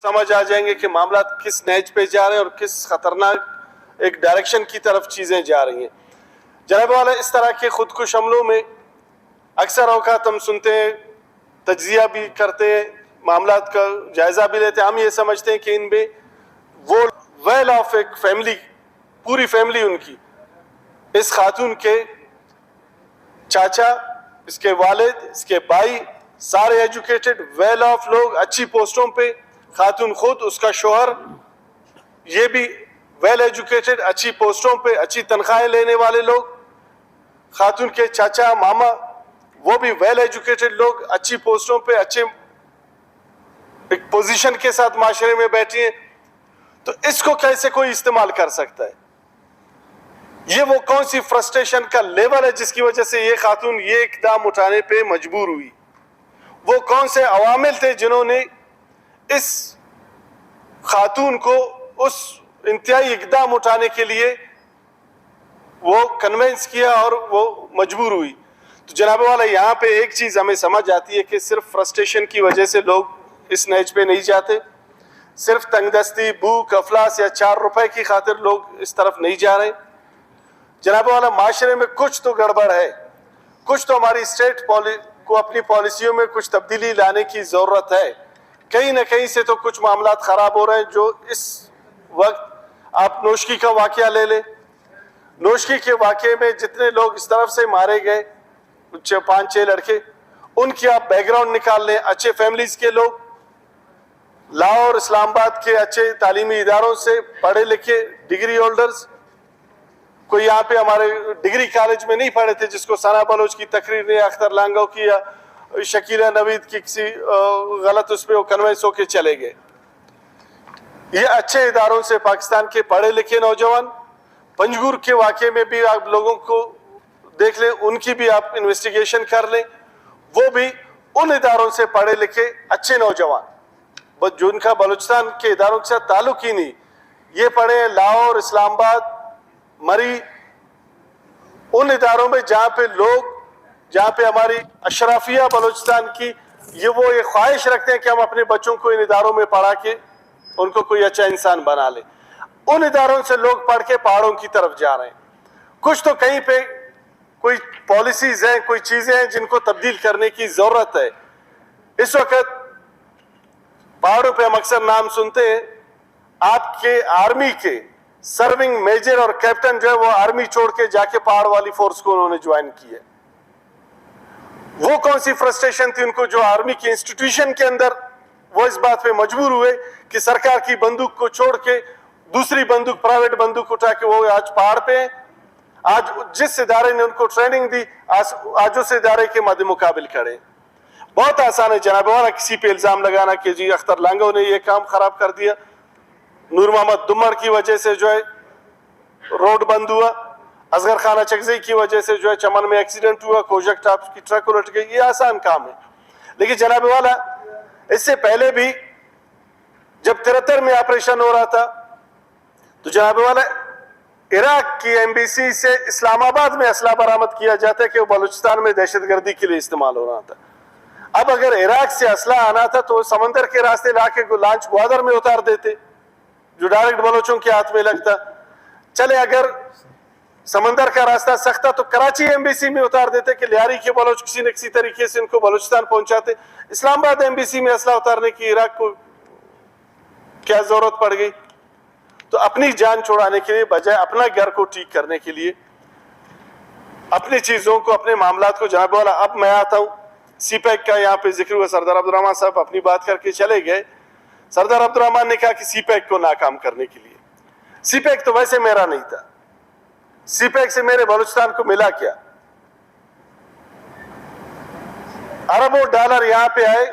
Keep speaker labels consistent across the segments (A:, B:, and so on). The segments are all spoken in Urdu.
A: سمجھ آ جائیں گے کہ معاملات کس نہج پہ جا رہے ہیں اور کس خطرناک ایک ڈائریکشن کی طرف چیزیں جا رہی ہیں. جناب والا, اس طرح کے خودکش حملوں میں اکثر اوقات ہم سنتے ہیں, تجزیہ بھی کرتے ہیں, معاملات کا جائزہ بھی لیتے ہیں. ہم یہ سمجھتے ہیں کہ ان میں وہ ویل آف ایک فیملی, پوری فیملی ان کی, اس خاتون کے چاچا, اس کے والد, اس کے بھائی, سارے ایجوکیٹڈ ویل آف لوگ, اچھی پوسٹوں پہ. خاتون خود, اس کا شوہر, یہ بھی ویل ایجوکیٹڈ, اچھی پوسٹوں پہ, اچھی تنخواہیں لینے والے لوگ. خاتون کے چاچا ماما وہ بھی ویل ایجوکیٹڈ لوگ, اچھی پوسٹوں پہ, اچھے ایک پوزیشن کے ساتھ معاشرے میں بیٹھے ہیں. تو اس کو کیسے کوئی استعمال کر سکتا ہے؟ یہ وہ کون سی فرسٹریشن کا لیول ہے جس کی وجہ سے یہ خاتون یہ اقدام اٹھانے پہ مجبور ہوئی؟ وہ کون سے عوامل تھے جنہوں نے اس خاتون کو اس انتہائی اقدام اٹھانے کے لیے وہ کنونس کیا اور وہ مجبور ہوئی؟ تو جناب والا, یہاں پہ ایک چیز ہمیں سمجھ آتی ہے کہ صرف فرسٹریشن کی وجہ سے لوگ اس نہج پہ نہیں جاتے, صرف تنگ دستی, بھوک, افلاس یا 4 روپے کی خاطر لوگ اس طرف نہیں جا رہے. جناب والا, معاشرے میں کچھ تو گڑبڑ ہے, کچھ تو ہماری اسٹیٹ کو اپنی پالیسیوں میں کچھ تبدیلی لانے کی ضرورت ہے. کہیں نہ کہیں سے تو کچھ معاملات خراب ہو رہے ہیں. جو اس وقت آپ نوشکی کا واقعہ لے لیں, نوشکی کے واقعے میں جتنے لوگ اس طرف سے مارے گئے, 5-6 لڑکے, ان کی آپ بیک گراؤنڈ نکال لیں, اچھے فیملیز کے لوگ, لاہور, اسلام آباد کے اچھے تعلیمی اداروں سے پڑھے لکھے ڈگری ہولڈرز. کوئی یہاں پہ ہمارے ڈگری کالج میں نہیں پڑھے تھے جس کو ثنا بلوچ کی تقریر نے, اختر لانگو کی یا شکیلہ نوید کی کسی غلط اس پہ وہ کنوینس ہو کے چلے گئے. یہ اچھے اداروں سے پاکستان کے پڑھے لکھے نوجوان, پنجگور کے واقعے میں بھی آپ لوگوں کو دیکھ لیں, ان کی بھی آپ انویسٹیگیشن کر لیں, وہ بھی ان اداروں سے پڑھے لکھے اچھے نوجوان, جو ان کا بلوچستان کے اداروں کے ساتھ تعلق ہی نہیں, یہ پڑھے ہیں لاہور, اسلام آباد, مری, ان اداروں میں جہاں پہ لوگ, جہاں پہ ہماری اشرافیہ بلوچستان کی یہ خواہش رکھتے ہیں کہ ہم اپنے بچوں کو ان اداروں میں پڑھا کے ان کو کوئی اچھا انسان بنا لے. ان اداروں سے لوگ پڑھ کے پہاڑوں کی طرف جا رہے ہیں. کچھ تو کہیں پہ کوئی پالیسیز ہیں, کوئی چیزیں ہیں جن کو تبدیل کرنے کی ضرورت ہے. اس وقت پہاڑوں پہ ہم اکثر نام سنتے ہیں, آپ کے آرمی کے سرونگ میجر اور کیپٹن جو ہے وہ آرمی چھوڑ کے جا کے پہاڑ والی فورس کو انہوں نے جوائن کی ہے. وہ کون سی فرسٹریشن تھی ان کو جو آرمی کی انسٹیٹیوشن کے اندر وہ اس بات پہ مجبور ہوئے کہ سرکار کی بندوق کو چھوڑ کے دوسری بندوق, پرائیویٹ بندوق اٹھا کے وہ آج پہاڑ پہ ہیں. آج جس ادارے نے ان کو ٹریننگ دی آج اس ادارے کے مد مقابل کھڑے. بہت آسان ہے جناب والا کسی پہ الزام لگانا کہ جی اختر لانگو نے یہ کام خراب کر دیا, نور محمد دمر کی وجہ سے جو ہے روڈ بند ہوا, اصغر خان اچکزئی کی وجہ سے جو ہے چمن میں ایکسیڈنٹ ہوا, کوجک ٹاپ کی ٹرک الٹ گئی. یہ آسان کام ہے. لیکن جناب والا اس سے پہلے بھی جب 73 میں آپریشن ہو رہا تھا تو جناب والا عراق کی ایمبیسی سے اسلام آباد میں اسلحہ برآمد کیا جاتا ہے کہ وہ بلوچستان میں دہشت گردی کے لیے استعمال ہو رہا تھا. اب اگر عراق سے اسلحہ آنا تھا تو سمندر کے راستے لا کے لانچ گوادر میں اتار دیتے جو ڈائریکٹ بلوچوں کے ہاتھ میں لگتا. چلے اگر سمندر کا راستہ سخت تھا تو کراچی ایمبیسی میں اتار دیتے کہ لیاری کے بلوچ کسی نہ کسی طریقے سے ان کو بلوچستان پہنچاتے. اسلام آباد ایمبیسی میں اسلحہ اتارنے کی عراق کو کیا ضرورت پڑ گئی؟ تو اپنی جان چھوڑانے کے لیے بجائے اپنا گھر کو ٹھیک کرنے کے لیے اپنی چیزوں کو, اپنے معاملات کو, جناب والا اب میں آتا ہوں سی پیک کا یہاں پہ ذکر ہوا. سردار عبدالرحمان صاحب اپنی بات کر کے چلے گئے. سردار عبدالرحمان نے کہا کہ سی پیک کو ناکام کرنے کے لیے, سی پیک تو ویسے میرا نہیں تھا, سی پیک سے میرے بلوچستان کو ملا کیا؟ اربوں ڈالر یہاں پہ آئے.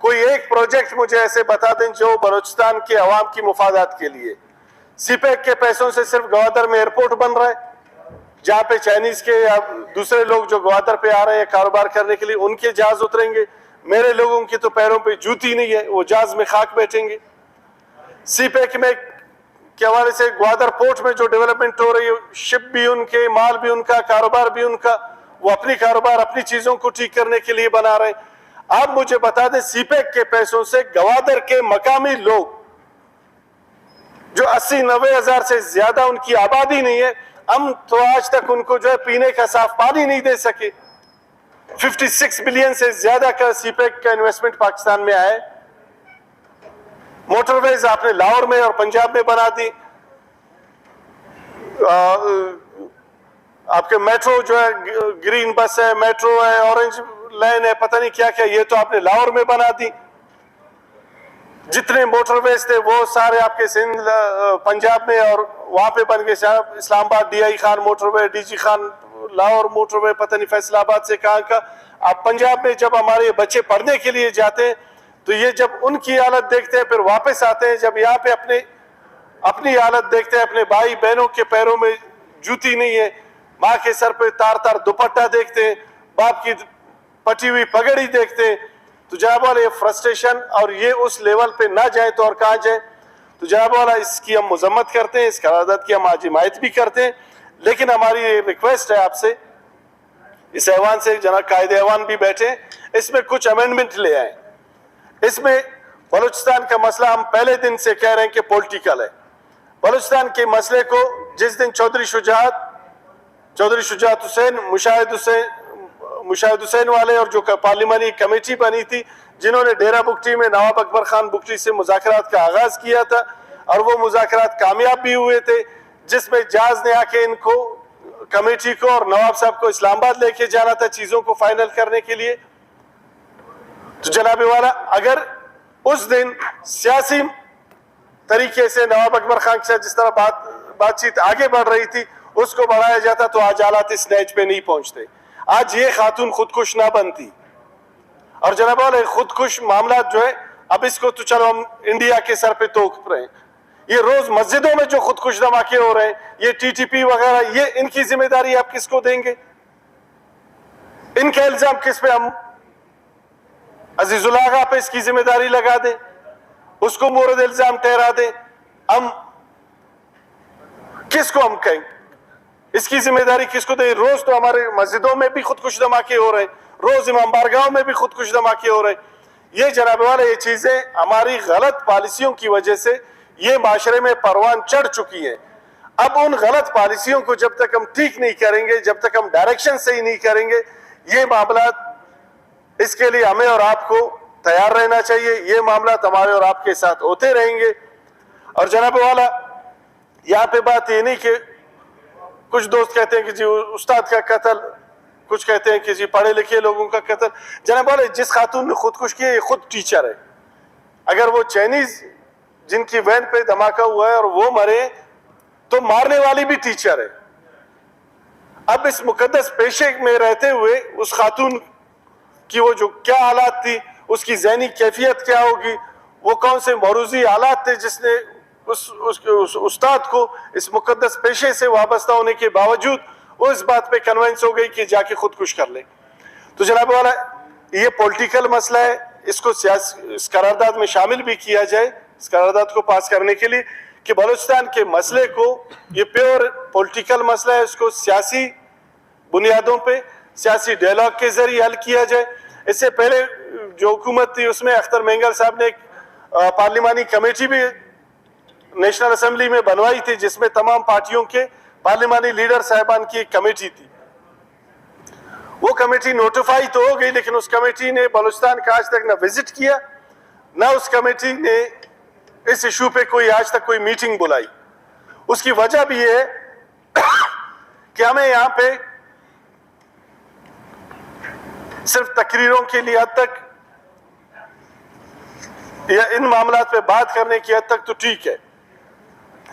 A: کوئی ایک پروجیکٹ مجھے ایسے بتا دیں جو بلوچستان کے عوام کی مفادات کے لیے. سی پیک کے پیسوں سے صرف گوادر میں ایئرپورٹ بن رہا ہے جہاں پہ چائنیز کے یا دوسرے لوگ جو گوادر پہ آ رہے ہیں کاروبار کرنے کے لیے ان کے جہاز اتریں گے. میرے لوگوں کی تو پیروں پہ جوتی نہیں ہے, وہ جہاز میں خاک بیٹھیں گے. سی پیک میں کے حوالے سے گوادر پورٹ میں جو ڈیولپمنٹ ہو رہی ہے, شپ بھی ان کے, مال بھی ان کا, کاروبار بھی ان کا, وہ اپنی کاروبار اپنی چیزوں کو ٹھیک کرنے کے لیے بنا رہے ہیں. آپ مجھے بتا دیں سی پیک کے پیسوں سے گوادر کے مقامی لوگ جو 80-90 ہزار سے زیادہ ان کی آبادی نہیں ہے, ہم تو آج تک ان کو جو ہے پینے کا صاف پانی نہیں دے سکے. 56 بلین سے زیادہ کا سی پیک کا انویسٹمنٹ پاکستان میں آئے. موٹر ویز آپ نے لاہور میں اور پنجاب میں بنا دی. آپ کے میٹرو جو ہے, گرین بس ہے, میٹرو ہے, اورنج لائن ہے, پتہ نہیں کیا کیا, یہ تو آپ نے لاہور میں بنا دی. جتنے موٹر ویز تھے وہ سارے آپ کے سندھ پنجاب میں اور وہاں پہ بن گئے. Islamabad D I Khan motorway, D G Khan Lahore motorway, پتہ نہیں فیصل آباد سے کہاں کا. آپ پنجاب میں جب ہمارے بچے پڑھنے کے لیے جاتے ہیں تو یہ جب ان کی حالت دیکھتے ہیں پھر واپس آتے ہیں, جب یہاں پہ اپنی حالت دیکھتے ہیں, اپنے بھائی بہنوں کے پیروں میں جوتی نہیں ہے, ماں کے سر پہ تار تار دوپٹہ دیکھتے ہیں, باپ کی پٹی ہوئی پگڑی دیکھتے ہیں, تو جناب والا یہ فرسٹریشن اور یہ اس لیول پہ نہ جائے تو اور کہاں جائے. تو جناب والا اس کی ہم مذمت کرتے ہیں, اس قرارداد کی ہم آج حمایت بھی کرتے ہیں, لیکن ہماری یہ ریکویسٹ ہے آپ سے, اس ایوان سے جناب قائد ایوان بھی بیٹھے, اس میں کچھ امینڈمنٹ لے آئیں. اس میں بلوچستان کا مسئلہ ہم پہلے دن سے کہہ رہے ہیں کہ پولیٹیکل ہے. بلوچستان کے مسئلے کو جس دن چودھری شجاعت حسین, مشاہد حسین والے اور جو پارلیمانی کمیٹی بنی تھی جنہوں نے ڈیرہ بگٹی میں نواب اکبر خان بگٹی سے مذاکرات کا آغاز کیا تھا اور وہ مذاکرات کامیاب بھی ہوئے تھے, جس میں جاز نے آ کے ان کو کمیٹی کو اور نواب صاحب کو اسلام آباد لے کے جانا تھا چیزوں کو فائنل کرنے کے لیے. تو جناب والا اگر اس دن سیاسی طریقے سے نواب اکبر خان کے ساتھ جس طرح بات چیت آگے بڑھ رہی تھی اس کو بڑھایا جاتا تو آج حالات اس نیچ پہ نہیں پہنچتے, آج یہ خاتون خودکش نہ بنتی. اور جناب والا خودکش معاملات جو ہے اب اس کو تو چلو ہم انڈیا کے سر پہ توک رہے ہیں, یہ روز مسجدوں میں جو خودکش دھماکے ہو رہے ہیں, یہ ٹی ٹی پی وغیرہ, یہ ان کی ذمہ داری آپ کس کو دیں گے؟ ان کا الزام کس پہ ہم عزیز اللہ پہ اس کی ذمہ داری لگا دیں, اس کو مورد الزام ٹھہرا دیں؟ ہم کس کو ہم کہیں اس کی ذمہ داری کس کو دیں؟ روز تو ہمارے مسجدوں میں بھی خودکش دھماکے ہو رہے ہیں, روز امام بارگاہوں میں بھی خودکش دھماکے ہو رہے ہیں. یہ جناب والا یہ چیزیں ہماری غلط پالیسیوں کی وجہ سے یہ معاشرے میں پروان چڑھ چکی ہیں. اب ان غلط پالیسیوں کو جب تک ہم ٹھیک نہیں کریں گے, جب تک ہم ڈائریکشن صحیح نہیں کریں گے, یہ معاملات, اس کے لیے ہمیں اور آپ کو تیار رہنا چاہیے. یہ معاملات ہمارے اور آپ کے ساتھ ہوتے رہیں گے. اور جناب والا یہاں پہ بات یہ نہیں کہ کچھ دوست کہتے ہیں کہ جی استاد کا قتل, کچھ کہتے ہیں کہ جی پڑھے لکھے لوگوں کا قتل. جناب والا جس خاتون نے خودکش کیا یہ خود ٹیچر ہے. اگر وہ چائنیز جن کی وین پہ دھماکہ ہوا ہے اور وہ مرے تو مارنے والی بھی ٹیچر ہے. اب اس مقدس پیشے میں رہتے ہوئے اس خاتون کی وہ جو کیا حالات تھی, اس کی ذہنی کیفیت کیا ہوگی, وہ کون سے موروثی حالات تھے جس نے اس استاد کو اس مقدس پیشے سے وابستہ ہونے کے باوجود وہ اس بات پہ کنونس ہو گئی کہ جا کے خودکش کر لے. تو جناب والا یہ پولیٹیکل مسئلہ ہے, اس کو اس قرارداد میں شامل بھی کیا جائے, اس قرارداد کو پاس کرنے کے لیے کہ بلوچستان کے مسئلے کو, یہ پیور پولیٹیکل مسئلہ ہے, اس کو سیاسی بنیادوں پہ سیاسی ڈائلاگ کے ذریعے حل کیا جائے. اس سے پہلے جو حکومت تھی اس میں اختر مینگل صاحب نے ایک پارلیمانی کمیٹی بھی نیشنل اسمبلی میں بنوائی تھی جس میں تمام پارٹیوں کے پارلیمانی لیڈر صاحبان کی ایک کمیٹی تھی. وہ کمیٹی نوٹیفائی تو ہو گئی لیکن اس کمیٹی نے بلوچستان کا آج تک نہ وزٹ کیا, نہ اس کمیٹی نے اس ایشو پہ کوئی آج تک کوئی میٹنگ بلائی. اس کی وجہ بھی یہ ہے کہ ہمیں یہاں پہ صرف تقریروں کے لیے حد تک یا ان معاملات پہ بات کرنے کی حد تک تو ٹھیک ہے,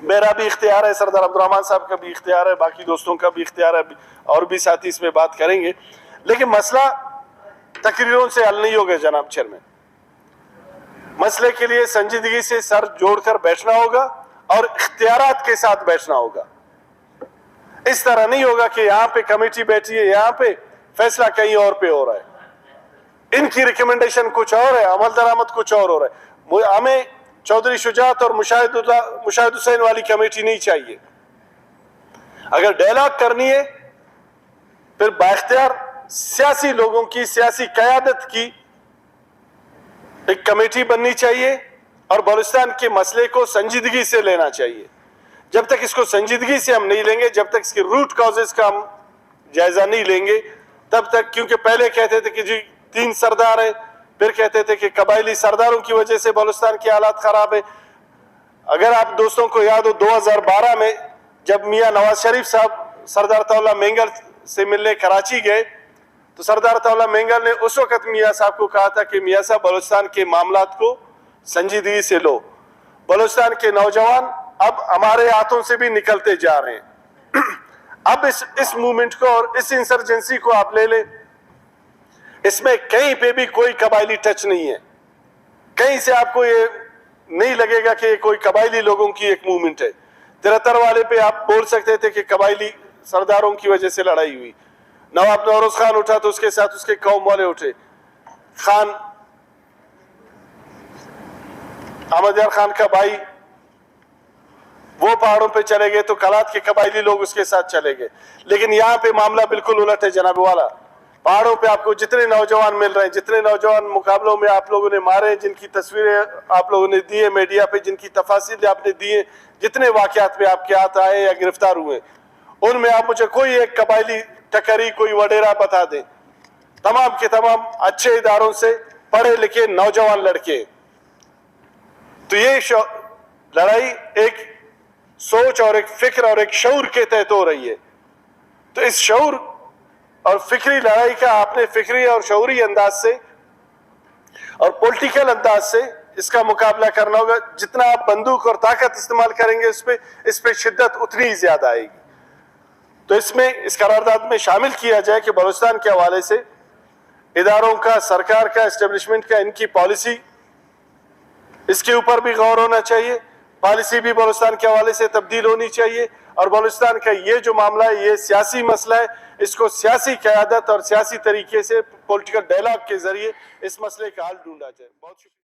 A: میرا بھی اختیار ہے, سردار عبد الرحمان صاحب کا بھی اختیار ہے, باقی دوستوں کا بھی اختیار ہے, اور بھی ساتھی اس میں بات کریں گے, لیکن مسئلہ تقریروں سے حل نہیں ہوگا جناب چیئرمین. مسئلے کے لیے سنجیدگی سے سر جوڑ کر بیٹھنا ہوگا اور اختیارات کے ساتھ بیٹھنا ہوگا. اس طرح نہیں ہوگا کہ یہاں پہ کمیٹی بیٹھی ہے, یہاں پہ فیصلہ کہیں اور پہ ہو رہا ہے, ان کی ریکمنڈیشن کچھ اور ہے, عمل درآمد کچھ اور ہو رہا ہے. ہمیں چودھری شجاعت اور مشاہد حسین والی کمیٹی نہیں چاہیے. اگر ڈائلاگ کرنی ہے پھر بااختیار سیاسی لوگوں کی, سیاسی قیادت کی ایک کمیٹی بننی چاہیے اور بلوچستان کے مسئلے کو سنجیدگی سے لینا چاہیے. جب تک اس کو سنجیدگی سے ہم نہیں لیں گے, جب تک اس کے روٹ کازز کا ہم جائزہ نہیں لیں گے, تب تک, کیونکہ پہلے کہتے تھے کہ جی 3 سردار ہیں, پھر کہتے تھے کہ قبائلی سرداروں کی وجہ سے بلوچستان کی حالات خراب ہے. اگر آپ دوستوں کو یاد ہو 2012 میں جب میاں نواز شریف صاحب سردار طاولہ مینگل سے ملنے کراچی گئے, تو سردار طاولہ مینگل نے اس وقت میاں صاحب کو کہا تھا کہ میاں صاحب بلوچستان کے معاملات کو سنجیدگی سے لو. بلوچستان کے نوجوان اب ہمارے ہاتھوں سے بھی نکلتے جا رہے ہیں. اب اس موومنٹ کو اور اس انسرجنسی کو آپ لے لیں, اس میں کہیں پہ بھی کوئی قبائلی ٹچ نہیں ہے. کہیں سے آپ کو یہ نہیں لگے گا کہ یہ کوئی قبائلی لوگوں کی ایک موومنٹ ہے. 73 والے پہ آپ بول سکتے تھے کہ قبائلی سرداروں کی وجہ سے لڑائی ہوئی. نواب نوروز خان اٹھا تو اس کے ساتھ اس کے قوم والے اٹھے. خان احمد یار خان کا بھائی وہ پہاڑوں پہ چلے گئے تو کلات کے قبائلی لوگ اس کے ساتھ چلے گئے. لیکن یہاں پہ معاملہ بالکل الٹ ہے جناب والا. پہاڑوں پہ آپ کو جتنے نوجوان مل رہے ہیں, جتنے نوجوان مقابلوں میں آپ لوگوں نے مارے, جن کی تصویریں آپ لوگوں نے دی ہے میڈیا پہ, جن کی تفاصیل آپ نے دی ہیں, جتنے واقعات پہ آپ کے ہاتھ آئے یا گرفتار ہوئے, ان میں آپ مجھے کوئی ایک قبائلی ٹکری, کوئی وڈیرا بتا دیں. تمام کے تمام اچھے اداروں سے پڑھے لکھے نوجوان لڑکے. تو یہ لڑائی ایک سوچ اور ایک فکر اور ایک شعور کے تحت ہو رہی ہے. تو اس شعور اور فکری لڑائی کا آپ نے فکری اور شعوری انداز سے اور پولیٹیکل انداز سے اس کا مقابلہ کرنا ہوگا. جتنا آپ بندوق اور طاقت استعمال کریں گے اس پہ شدت اتنی ہی زیادہ آئے گی. تو اس قرارداد میں شامل کیا جائے کہ بلوچستان کے حوالے سے اداروں کا, سرکار کا, اسٹیبلشمنٹ کا, ان کی پالیسی, اس کے اوپر بھی غور ہونا چاہیے. پالیسی بھی بلوچستان کے حوالے سے تبدیل ہونی چاہیے. اور بلوچستان کا یہ جو معاملہ ہے یہ سیاسی مسئلہ ہے, اس کو سیاسی قیادت اور سیاسی طریقے سے پولیٹیکل ڈائلاگ کے ذریعے اس مسئلے کا حل ڈھونڈا جائے. بہت شکریہ.